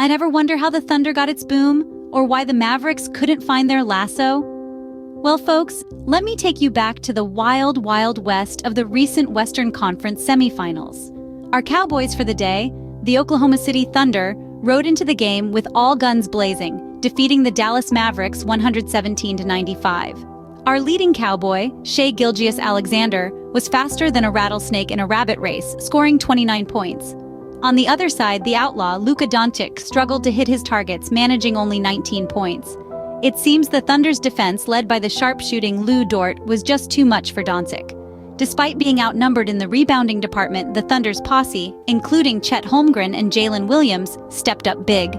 I'd ever wonder how the Thunder got its boom, or why the Mavericks couldn't find their lasso? Well, folks, let me take you back to the wild, wild west of the recent Western Conference semifinals. Our Cowboys for the day, the Oklahoma City Thunder, rode into the game with all guns blazing, defeating the Dallas Mavericks 117-95. Our leading Cowboy, Gilgeous Alexander, was faster than a rattlesnake in a rabbit race, scoring 29 points. On the other side, the outlaw, Luka Doncic, struggled to hit his targets, managing only 19 points. It seems the Thunder's defense, led by the sharpshooting Lou Dort, was just too much for Doncic. Despite being outnumbered in the rebounding department, the Thunder's posse, including Chet Holmgren and Jalen Williams, stepped up big.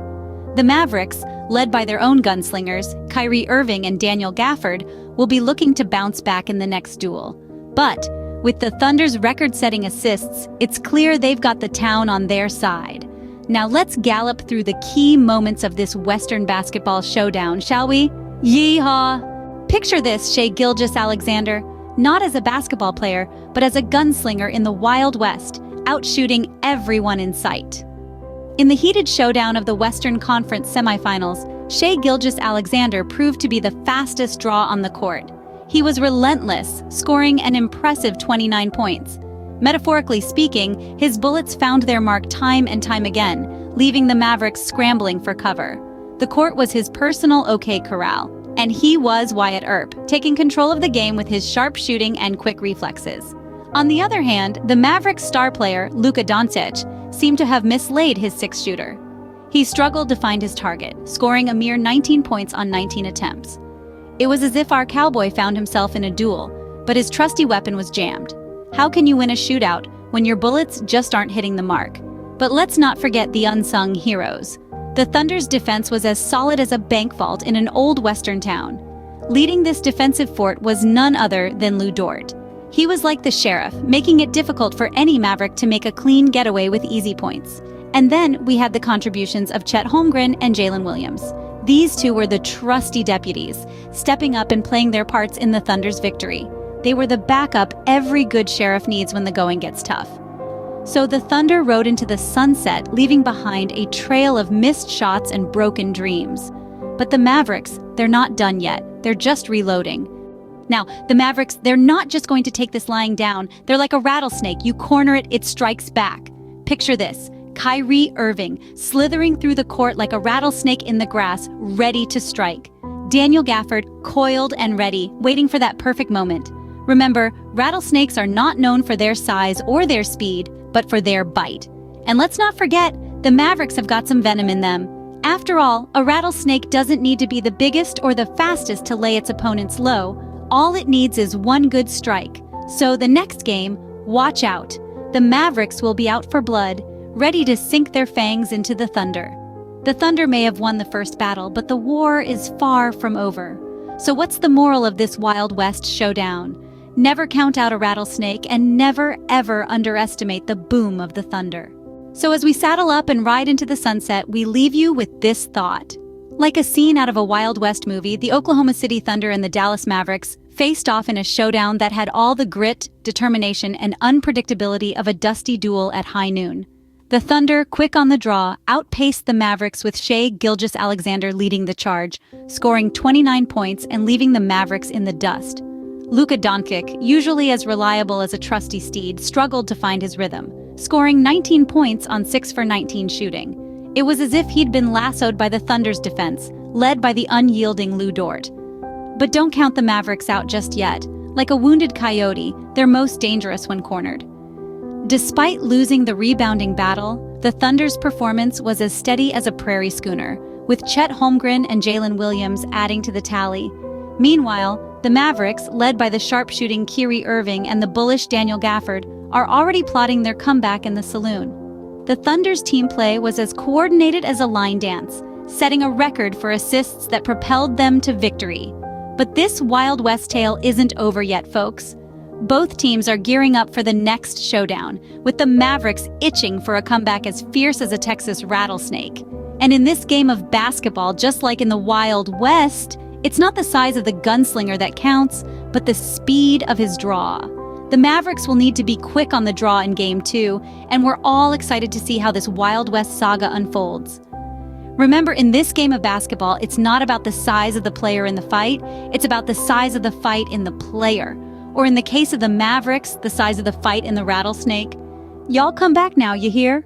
The Mavericks, led by their own gunslingers, Kyrie Irving and Daniel Gafford, will be looking to bounce back in the next duel. But with the Thunder's record-setting assists, it's clear they've got the town on their side. Now let's gallop through the key moments of this Western basketball showdown, shall we? Yeehaw! Picture this, Gilgeous Alexander, not as a basketball player, but as a gunslinger in the Wild West, outshooting everyone in sight. In the heated showdown of the Western Conference semifinals, Gilgeous Alexander proved to be the fastest draw on the court. He was relentless, scoring an impressive 29 points. Metaphorically speaking, his bullets found their mark time and time again, leaving the Mavericks scrambling for cover. The court was his personal OK Corral, and he was Wyatt Earp, taking control of the game with his sharp shooting and quick reflexes. On the other hand, the Mavericks star player, Luka Doncic, seemed to have mislaid his six-shooter. He struggled to find his target, scoring a mere 19 points on 19 attempts. It was as if our Cowboy found himself in a duel, but his trusty weapon was jammed. How can you win a shootout when your bullets just aren't hitting the mark? But let's not forget the unsung heroes. The Thunder's defense was as solid as a bank vault in an old Western town. Leading this defensive fort was none other than Lou Dort. He was like the sheriff, making it difficult for any Maverick to make a clean getaway with easy points. And then we had the contributions of Chet Holmgren and Jalen Williams. These two were the trusty deputies, stepping up and playing their parts in the Thunder's victory. They were the backup every good sheriff needs when the going gets tough. So the Thunder rode into the sunset, leaving behind a trail of missed shots and broken dreams. But the Mavericks, they're not done yet. They're just reloading. Now, the Mavericks, they're not just going to take this lying down. They're like a rattlesnake. You corner it, it strikes back. Picture this. Kyrie Irving, slithering through the court like a rattlesnake in the grass, ready to strike. Daniel Gafford, coiled and ready, waiting for that perfect moment. Remember, rattlesnakes are not known for their size or their speed, but for their bite. And let's not forget, the Mavericks have got some venom in them. After all, a rattlesnake doesn't need to be the biggest or the fastest to lay its opponents low. All it needs is one good strike. So the next game, watch out. The Mavericks will be out for blood, ready to sink their fangs into the Thunder. The Thunder may have won the first battle, but the war is far from over. So what's the moral of this Wild West showdown? Never count out a rattlesnake and never, ever underestimate the boom of the Thunder. So as we saddle up and ride into the sunset, we leave you with this thought. Like a scene out of a Wild West movie, the Oklahoma City Thunder and the Dallas Mavericks faced off in a showdown that had all the grit, determination, and unpredictability of a dusty duel at high noon. The Thunder, quick on the draw, outpaced the Mavericks with Gilgeous Alexander leading the charge, scoring 29 points and leaving the Mavericks in the dust. Luka Doncic, usually as reliable as a trusty steed, struggled to find his rhythm, scoring 19 points on 6 for 19 shooting. It was as if he'd been lassoed by the Thunder's defense, led by the unyielding Lou Dort. But don't count the Mavericks out just yet. Like a wounded coyote, they're most dangerous when cornered. Despite losing the rebounding battle, the Thunder's performance was as steady as a prairie schooner, with Chet Holmgren and Jalen Williams adding to the tally. Meanwhile, the Mavericks, led by the sharpshooting Kyrie Irving and the bullish Daniel Gafford, are already plotting their comeback in the saloon. The Thunder's team play was as coordinated as a line dance, setting a record for assists that propelled them to victory. But this Wild West tale isn't over yet, folks. Both teams are gearing up for the next showdown, with the Mavericks itching for a comeback as fierce as a Texas rattlesnake. And in this game of basketball, just like in the Wild West, it's not the size of the gunslinger that counts, but the speed of his draw. The Mavericks will need to be quick on the draw in Game 2, and we're all excited to see how this Wild West saga unfolds. Remember, in this game of basketball, it's not about the size of the player in the fight, it's about the size of the fight in the player. Or in the case of the Mavericks, the size of the fight in the rattlesnake. Y'all come back now, you hear?